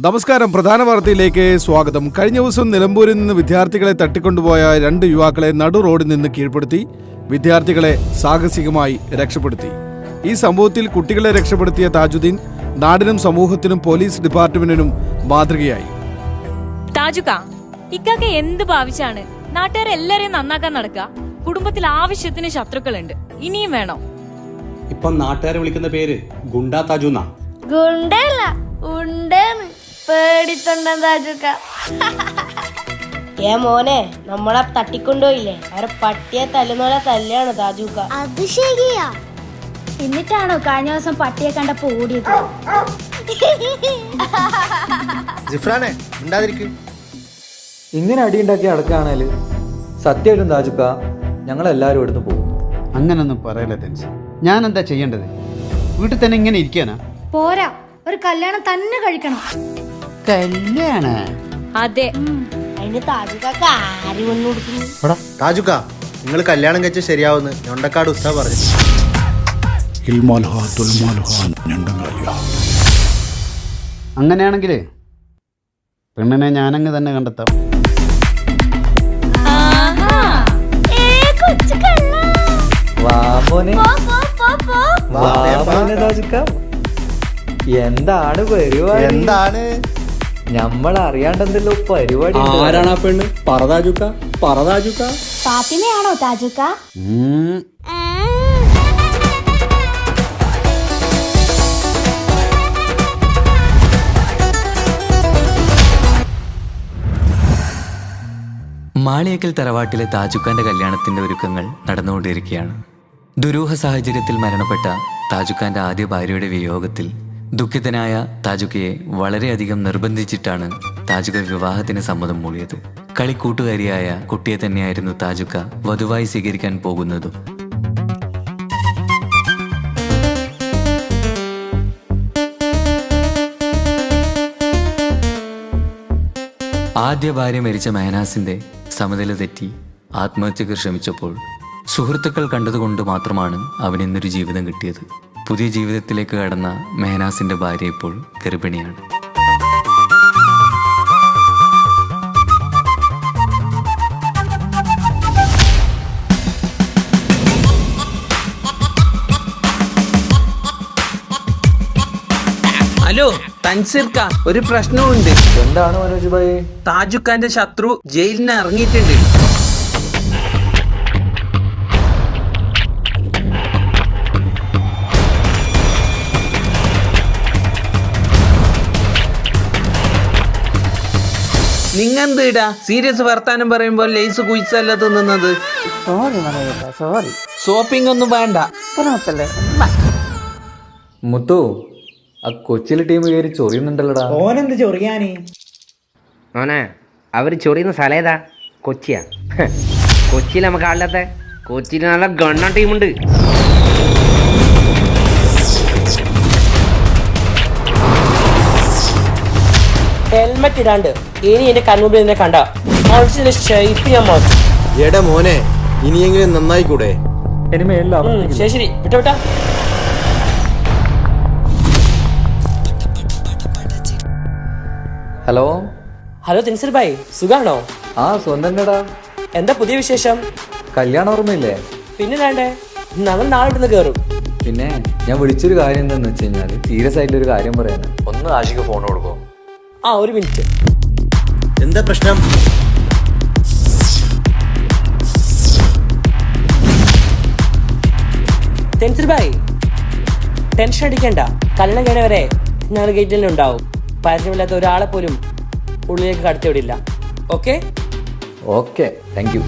നമസ്കാരം. പ്രധാന വാർത്തയിലേക്ക് സ്വാഗതം. കഴിഞ്ഞ ദിവസം നിലമ്പൂരിൽ നിന്ന് വിദ്യാർത്ഥികളെ തട്ടിക്കൊണ്ടുപോയ 2 യുവാക്കളെ നടു റോഡിൽ നിന്ന് കീഴ്പ്പെടുത്തി വിദ്യാർത്ഥികളെ സാഹസികമായി രക്ഷപ്പെടുത്തി. ഈ സംഭവത്തിൽ കുട്ടികളെ രക്ഷപ്പെടുത്തിയ താജുദ്ദീൻ നാടിനും സമൂഹത്തിനും പോലീസ് ഡിപ്പാർട്ട്മെന്റിനും മാതൃകയായി. താജുക്ക, ഇക്കാക്ക എന്ത് ഭാവിച്ചാണ് നാട്ടുകാരെല്ലാരെയും നന്നാക്കാൻ നടക്കുക? കുടുംബത്തിൽ ആവശ്യത്തിന് ശത്രുക്കളുണ്ട്, ഇനിയും വേണോ? ഇപ്പൊ നാട്ടുകാരെ വിളിക്കുന്ന പേര് ഗുണ്ടാ താജുന്ന. ഗുണ്ടല്ല, ഉണ്ടെന്ന് പേടിത്തൊണ്ട താജുക്ക. മോനെ, നമ്മളെ തട്ടിക്കൊണ്ടുപോയില്ലേ, അവരെ പട്ടിയെ തല്ലുന്നോലെ തല്ലാണ് താജുക്ക. അത് ശരിയാ. എന്നിട്ടാണോ കഴിഞ്ഞ ദിവസം പട്ടിയെ കണ്ടപ്പോ ഓടിയത്? ജിഫ്രാനെ ഉണ്ടാതിരിക്കും. ഇങ്ങനെ അടിയുണ്ടാക്കി അടക്കാണേല് സത്യമായിട്ടും താജുക്ക ഞങ്ങളെല്ലാവരും ഇവിടുന്ന് പോകും. അങ്ങനൊന്നും പറയല്ലേ തെൻസ്. ഞാൻ എന്താ ചെയ്യേണ്ടത്? വീട്ടിൽ തന്നെ ഇങ്ങനെ ഇരിക്കാനാ? പോരാ, ഒരു കല്യാണം തന്നെ കഴിക്കണം. കല്യാണ? അതെ. അതിന് താജുക്കാക്ക് ആര് വന്നു കൊടുക്കുന്നു? താജുക്ക, നിങ്ങൾ കല്യാണം കഴിച്ച ശരിയാവുന്ന് ഞൊണ്ടക്കാട് ഉസ്താ പറഞ്ഞു. അങ്ങനെയാണെങ്കിലേ പെണ്ണിനെ ഞാനങ്ങ് തന്നെ കണ്ടെത്താം. താജുക്ക, എന്താണ് പരിപാടി? എന്താണ് നമ്മൾ അറിയാണ്ടെന്തല്ലോ പരിപാടി. ആരാണ് ആ പെണ്ണ്? പറതാജുക്ക, പറതാജുക്ക. ഫാത്തിമയാണോ താജുക്ക? മാളിയേക്കൽ തറവാട്ടിലെ താജുക്കാന്റെ കല്യാണത്തിന്റെ ഒരുക്കങ്ങൾ നടന്നുകൊണ്ടിരിക്കുകയാണ്. ദുരൂഹ സാഹചര്യത്തിൽ മരണപ്പെട്ട താജുക്കാന്റെ ആദ്യ ഭാര്യയുടെ വിയോഗത്തിൽ ദുഃഖിതനായ താജുക്കയെ വളരെയധികം നിർബന്ധിച്ചിട്ടാണ് താജുക്ക വിവാഹത്തിന് സമ്മതം മൂളിയത്. കളിക്കൂട്ടുകാരിയായ കുട്ടിയെ തന്നെയായിരുന്നു താജുക്ക വധുവായി സ്വീകരിക്കാൻ പോകുന്നതും. ആദ്യ ഭാര്യ മരിച്ച മെഹനാസിന്റെ സമനില തെറ്റി ആത്മഹത്യക്ക് ശ്രമിച്ചപ്പോൾ സുഹൃത്തുക്കൾ കണ്ടതുകൊണ്ട് മാത്രമാണ് അവനിന്നൊരു ജീവിതം കിട്ടിയത്. പുതിയ ജീവിതത്തിലേക്ക് കടന്ന മെഹനാസിന്റെ ഭാര്യ ഇപ്പോൾ ഗർഭിണിയാണ്. ഹലോ തൻസീർക്ക, ഒരു പ്രശ്നമുണ്ട്. എന്താണ് മനോജ് ഭായി? താജുക്കാന്റെ ശത്രു ജയിലിന് ഇറങ്ങിയിട്ടുണ്ട്. നിങ്ങെന്തിടാ സീരിയസ് വർത്താനം പറയുമ്പോൾ ലേസ് കുയിച്ചല്ല തിന്നുന്നത്? സോറി. ഷോപ്പിംഗ് ഒന്നും വേണ്ട. മുത്തു, ആ കൊച്ചിയിലെ ടീം കയറി ചൊറിയുന്നുണ്ടല്ലോടാ. ഓനെന്ത് ചൊറിയാന്? മോനെ, അവര് ചൊറിയുന്ന സ്ഥലം ഏതാ? കൊച്ചിയാ? കൊച്ചിയിൽ നമുക്ക് ആളില്ലാത്ത? കൊച്ചിയിൽ നല്ല ഗണ്ണ ടീമുണ്ട്. ഹെൽമെറ്റ് ഇടാണ്ട് ഇനി എന്റെ കൺമുമ്പിൽ നിന്നെ കണ്ട ഷേപ്പ് ഞാൻ മാറ്റും. എടാ മോനെ, ഇനിയെങ്കിലും നന്നായിക്കൂടെ? ശരി ശരി, വിട്ട. ഹലോ ഹലോ തെൻസീർ ഭായ്, സുഖാണോ? ആ സ്വന്തം. എന്താ പുതിയ വിശേഷം? കല്യാണം ഓർമ്മയില്ലേ? പിന്നെ വേണ്ടേ, ഞങ്ങൾ നാളെ ഇവിടുന്ന് കയറും. പിന്നെ ഞാൻ വിളിച്ചൊരു കാര്യം എന്താന്ന് വെച്ച് കഴിഞ്ഞാല് സീരിയസ് ആയിട്ടുള്ളൊരു കാര്യം പറയാനാ. ഒന്ന് ആഷിക്ക് ഫോൺ കൊടുക്കോ? ആ, ഒരു മിനിറ്റ്. എന്താ പ്രശ്നം? തെൻസീർ ഭായ്, ടെൻഷൻ അടിക്കണ്ട. കല്യാണം കഴിഞ്ഞവരെ ഞങ്ങൾ ഗേറ്റിൽ ഉണ്ടാവും. പരിചയമില്ലാത്ത ഒരാളെ പോലും ഉള്ളിലേക്ക് കടത്തിവിടില്ല. ഓക്കെ? Okay, thank you.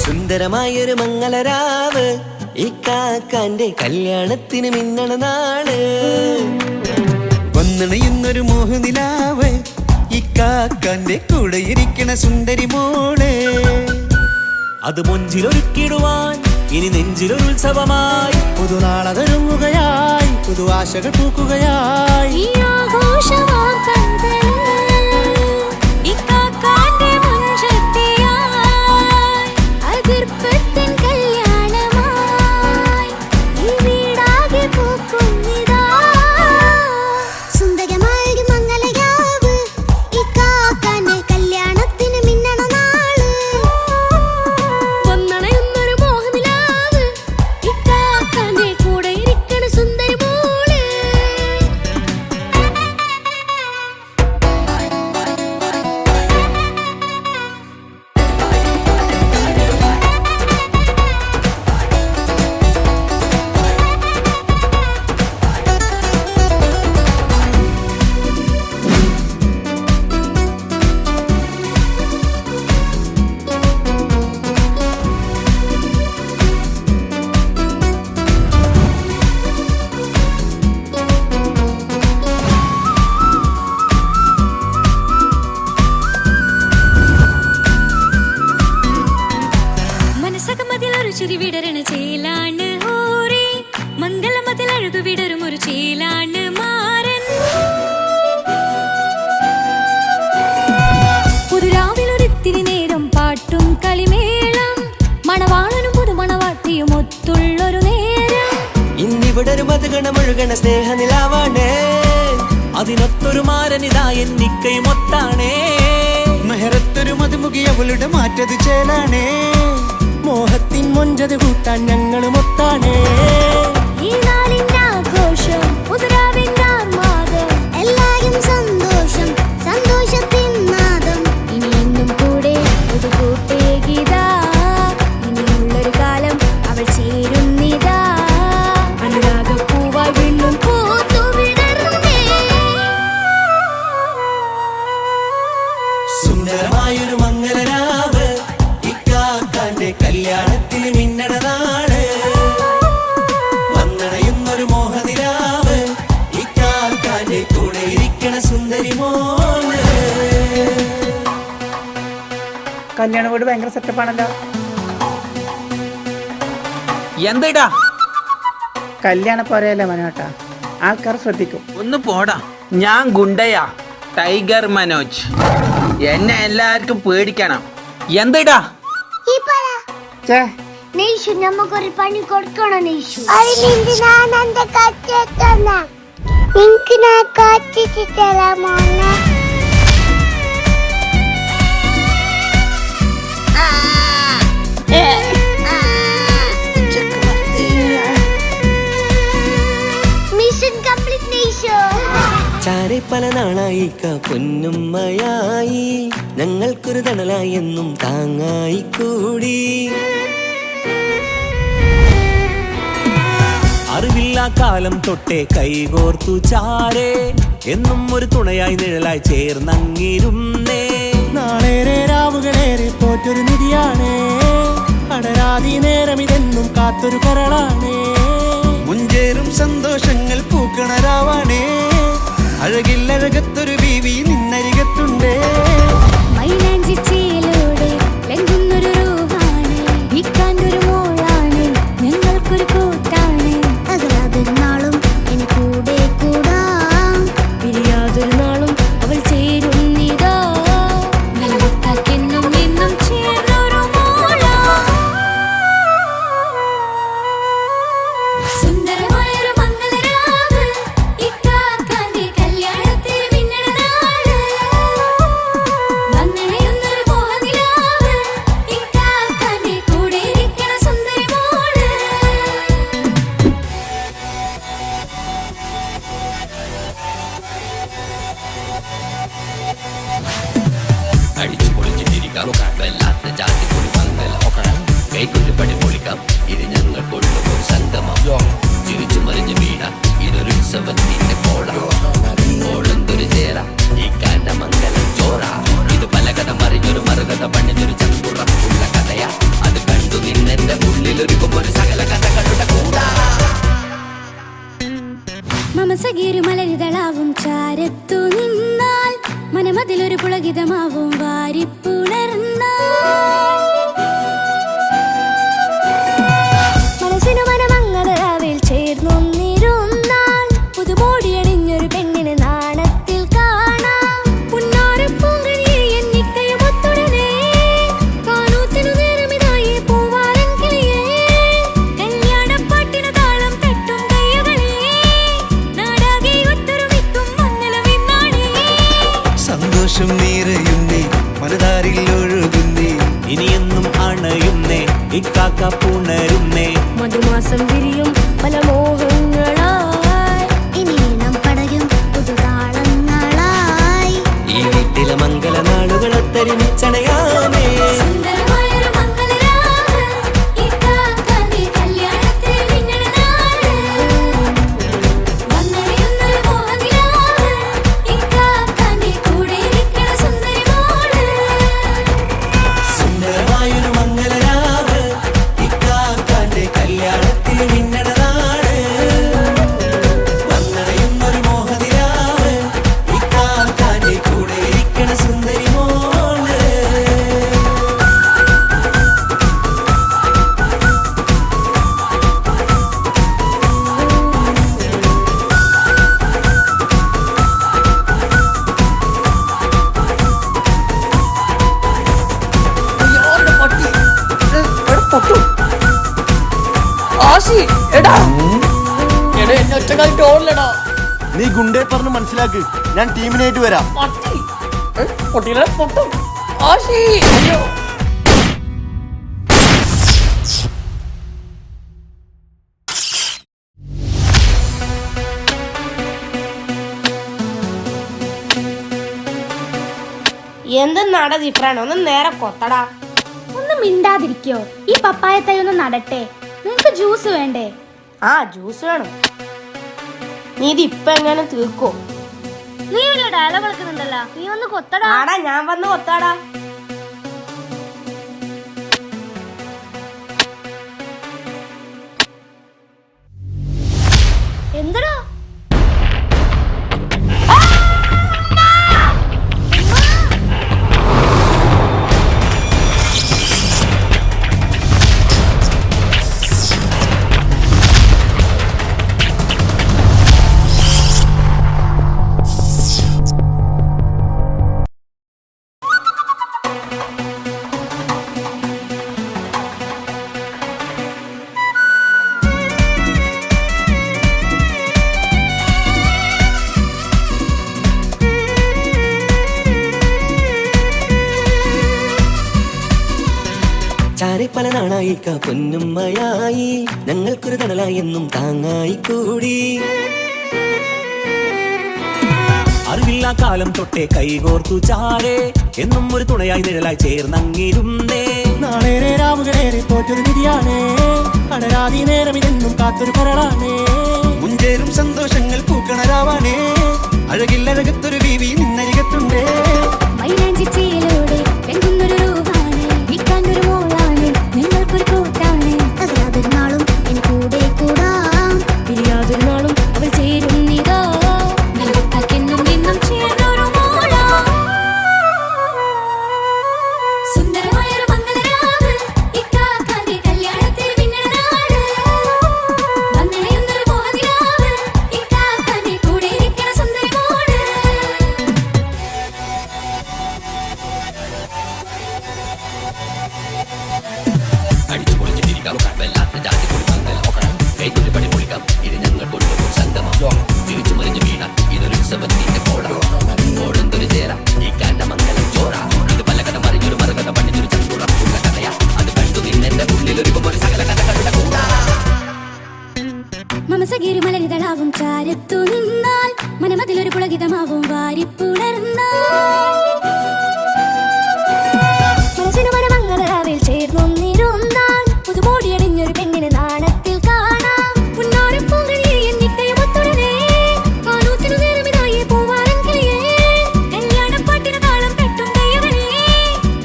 സുന്ദരമായൊരു മംഗളരാവ് ഈ ഇക്കാക്കാന്റെ കല്യാണത്തിന് മിന്നണ നാള് വന്നണയുന്നൊരു മോഹനിലാവ് ഇക്കാക്കാന്റെ കൂടെ ഇരിക്കണ സുന്ദരി മോള് അത് മൊഞ്ചിലൊരുക്കിടുവാൻ ഇനി നെഞ്ചിലൊരു ഉത്സവമായി പുതുനാളതൊരുങ്ങുകയായി പുതു ആശകൾ പൂക്കുകയായി ഈ ആഘോഷമാം കൺകളിൽ ഇക്കാക്കാന്റെ മുൻചെത്തിയായി അതിർപ്പത്തിൻ കല്യാണമായി ഈ വീടാകെ പൂക്കുന്നിതാ സുന്ദരമായൊരു മംഗലയാവ് ഇക്കാക്കാന്റെ കല്യാണത്തിന് മിന്നണ നാള് വന്നണയുന്നൊരു മോഹനിലാവ് ഇക്കാക്കാന്റെ കൂടെ ഇരിക്കണ സുന്ദരി മോള് മനസ്സകമതിലൊരു ചിരി വിടരണ ചേലാണ് ഹോറി മംഗളമതിൽ അഴുതു വിടരും ഒരു ചേലാണ് മാറൻ പുതുരാവിലൊരിത്തിരി നേരം പാട്ടും കളിമേളം മണവാളനും പുതുമണവാട്ടിയും ഒത്തുള്ളൊരു നേരം ഇന്നിവിടെ ഒരു മധുഗണമൊഴുകണ സ്നേഹനിലാവാണ് അതിനൊത്തൊരു മാരനിതാ എന്നിക്കൈമൊത്താണേ മെഹറത്തൊരു മധുമുഖി അവളുടെ മാറ്റത് ചേലാണേ മോഹത്തിൻ മൊഞ്ചത് കൂട്ടാൻ ഞങ്ങളും ഒത്താണേ ഈ നാളിന്റെ ആഘോഷം പുതുരാവിന്റെ ആർമാദം എല്ലാരും സന്തോഷം സന്തോഷത്തിൻ നാദം ഇനി എന്നും കൂടെ ഒരു കൂട്ടേകിതാ ഇനിയുള്ളൊരു കാലം അവൾ ചേരുന്നിതാ അനുരാഗപ്പൂവായി വീണ്ടും പൂത്തുവിടരുന്നേ സുന്ദരമായൊരു മംഗലരാവ് ഇക്കാക്കാന്റെ കല്യാണത്തിന് മിന്നണ നാള് വന്നണയുന്നൊരു മോഹനിലാവ് ഇക്കാക്കാന്റെ കൂടെ ഇരിക്കണ സുന്ദരി മോള് കല്യാണ വീട് ഭയങ്കര സെറ്റപ്പാണല്ലോ. എന്താ കല്യാണ പോരയല്ലേ മനോട്ടാ, ആൾക്കാർ ശ്രദ്ധിക്കും. ഒന്ന് പോടാ, ഞാൻ ഗുണ്ടയാ, ടൈഗർ മനോജ്. എന്നെ എല്ലാവർക്കും പേടിക്കണം. എന്താ നെയ്ഷു നമുക്കൊരു പണി കൊടുക്കണം നെയ്ഷു. അതിലെന്തിനാണ് എന്റെ കച്ചെത്തുന്ന നിനക്ക് ഞാൻ കച്ചിട്ട് തരാമോന്നെ. Mission complete നെയ്ഷു. ചാരെ പല നാളായി പൊന്നുമ്മയായി ഞങ്ങൾക്കൊരു തണലായി എന്നും താങ്ങായി കൂടി അറിവില്ല കാലം തൊട്ടേ കൈകോർത്തു ചാരേ എന്നും ഒരു തുണയായി നിഴലായി ചേർന്നങ്ങിരുന്നേ നാളേറെ രാവുകളേറെ പോറ്റൊരു നിധിയാണേ അടരാതി നേരം ഇതെന്നും കാത്തൊരു കരളാണേ മുഞ്ചേറും സന്തോഷങ്ങൾ പൂക്കണരാവാണേ അഴകില്ലഴകത്തൊരു ബീവി നിന്നരികത്തുണ്ടേ മൈലാഞ്ചി ചേലോടെ ലംഘുന്നൊരു രൂപാണ് ഇക്കാണ്ടൊരു മോളാണ് ഞങ്ങൾക്കൊരു കൂട്ടാണ് അകലാതൊരു നാളും എനി കൂടെ കൂടാം പിരിയാതൊരു നാളും അവൾ ചേരുന്നിതാ വെള്ളക്കാക്കെന്നും എന്നും ചേർന്നൊരു മോളാ സുന്ദരമായൊരു മംഗളരാവ് ഇക്കാക്കാന്റെ കല്യാണത്തിന് മിന്നണ നാള് മമസഗിരുമലരിതളാവും ചാരത്തു നിന്നാൽ മനമതിലൊരു പുളകിതമാവും വാരിപ്പുണർന്നാൽ മനസ്സിനു മനമംഗളരാവിൽ ചേർന്നൊന്നിരുന്നാൽ പുതുമോടിയണിഞ്ഞൊരു പെണ്ണിന് നാണത്തിൽ കാണാം പുന്നാരപ്പൂങ്കണിയെ എണ്ണിക്കയുമൊത്തുടനെ കാനൂത്തിനു നേരമിതായി പൂവാലൻ കിളിയേ കല്യാണപ്പാട്ടിനു താളം തട്ടും കയ്യുകളെ നാടാകെ ഒത്തൊരുമിക്കും മംഗളമിന്നാണേ സന്തോഷം നിറയുന്നേ മനതാരിൽ ഒഴുകുന്നേ ഇനിയെന്നും അണയുന്നേ ഇക്കാക്ക പുണരുന്നേ മധുമാസം വിരിയും പല മോഹങ്ങളായി ഇനി നാം പടരും പുതുതാളങ്ങളായി ഈ വീട്ടിലെ മംഗള നാളുകൾ ഒത്തൊരുമിച്ചണയാമേ സുന്ദരമായൊരു മംഗളരാവ് ഇക്കാക്കാന്റെ കല്യാണത്തിൽ മിന്നണ നാള് വന്നണിയുന്നൊരു മോഹനിലാവ് ഇക്കാക്കാന്റെ കൂടെ ഇരിക്കണ സുന്ദരി മോള് സുന്ദരമായൊരു മംഗളരാവ് ഇക്കാക്കാന്റെ കല്യാണത്തിൽ മിന്നണ നാട് വന്നണയുന്നൊരു മോഹനിലാവ് ഇക്കാക്കാന്റെ കൂടെ ഇരിക്കണ സുന്ദരി മോള് നീ ഗുണ്ടേ പറഞ്ഞ് മനസ്സിലാക്ക്, ഞാൻ ടീമിനായിട്ട് വരാം. എന്തെന്നാടാ ജിഫ്രാൻ ഒന്ന് നേരെ കൊത്തടാ. ഒന്ന് മിണ്ടാതിരിക്കോ? ഈ പപ്പായ തൈ ഒന്ന് നടട്ടെ. നിങ്ങക്ക് ജ്യൂസ് വേണ്ടേ? ആ ജ്യൂസ് വേണം. നീ ഇത് ഇപ്പൊ എങ്ങനെ തീർക്കോ? നീ വലിയ ഡയലോഗ് കളിക്കുന്നുണ്ടല്ലോ, നീ ഒന്ന് കൊത്തടാ. ആടാ ഞാൻ വന്ന് കൊത്താടാ. എന്തടാ? പല നാളായിക്ക പൊന്നുമ്മയായി ഞങ്ങൾക്കൊരു തണലായി എന്നും താങ്ങായി കൂടി അറിവില്ല കാലം തൊട്ടേ കൈകോർത്തു ചാരേ എന്നും ഒരു തുണയായി നിഴലായി ചേർന്നങ്ങിരുന്നേ നാളേറെ രാവുകളേറെ തോറ്റൊരു വിധിയാണേ അടരാതി നേരം ഇതെന്നും കാത്തൊരു കരളാണേ മുഞ്ചേരും സന്തോഷങ്ങൾ പൂക്കണരാവാണേ അഴകില്ലഴകത്തൊരു വീവി നിന്നരികത്തുണ്ടേ മൈലാഞ്ചി ചേലോടെ വെങ്കുന്നൊരു രൂപാണ് വിൽക്കാനൊരു മോളാണ് നിങ്ങൾക്കൊരു കൂട്ടാണ് അതൊരു നാളും എൻ കൂടെ കൂടാം പിരിയാതൊരു നാളും അവൾ ചേരുന്നിതാ നിലവെക്കാക്കെന്നും എന്നും ചേർന്നൊരു മോളാ സുന്ദരമായൊരു മംഗളരാവ് ഇക്കാക്കാന്റെ കല്യാണത്തിൽ മിന്നണ നാള് വന്നണയുന്നൊരു മോഹനിലാവ് ഇക്കാക്കാന്റെ കൂടെ ഇരിക്കണ സുന്ദരി മോള് മമസഗിരുമലരിതളാവും ചാരത്തു നിന്നാൽ മനമതിലൊരു പുളകിതമാവും വാരിപ്പുണർന്നാൽ മനസ്സിനു മനമംഗളരാവിൽ ചേർന്നൊന്നിരുന്നാൽ പുതുമോടിയണിഞ്ഞൊരു പെണ്ണിന് നാണത്തിൽ കാണാം പുന്നാരപ്പൂങ്കണിയെ എണ്ണിക്കയുമൊത്തുടനെ കാനൂത്തിനു നേരമിതായി പൂവാലൻ കിളിയേ കല്യാണപ്പാട്ടിനു താളം തട്ടും കയ്യുകളെ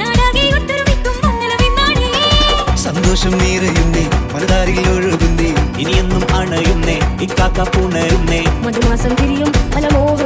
നാടാകെ ഒത്തൊരുമിക്കും മംഗളമിന്നാണേ സന്തോഷം നിറയുന്നേ മനതാരിൽ ഒഴുകുന്നേ ഇനിയെന്നും അണയുന്നേ ഇക്കാക്ക പുണരുന്നേ മധുമാസം തിരിയും പല മോഹ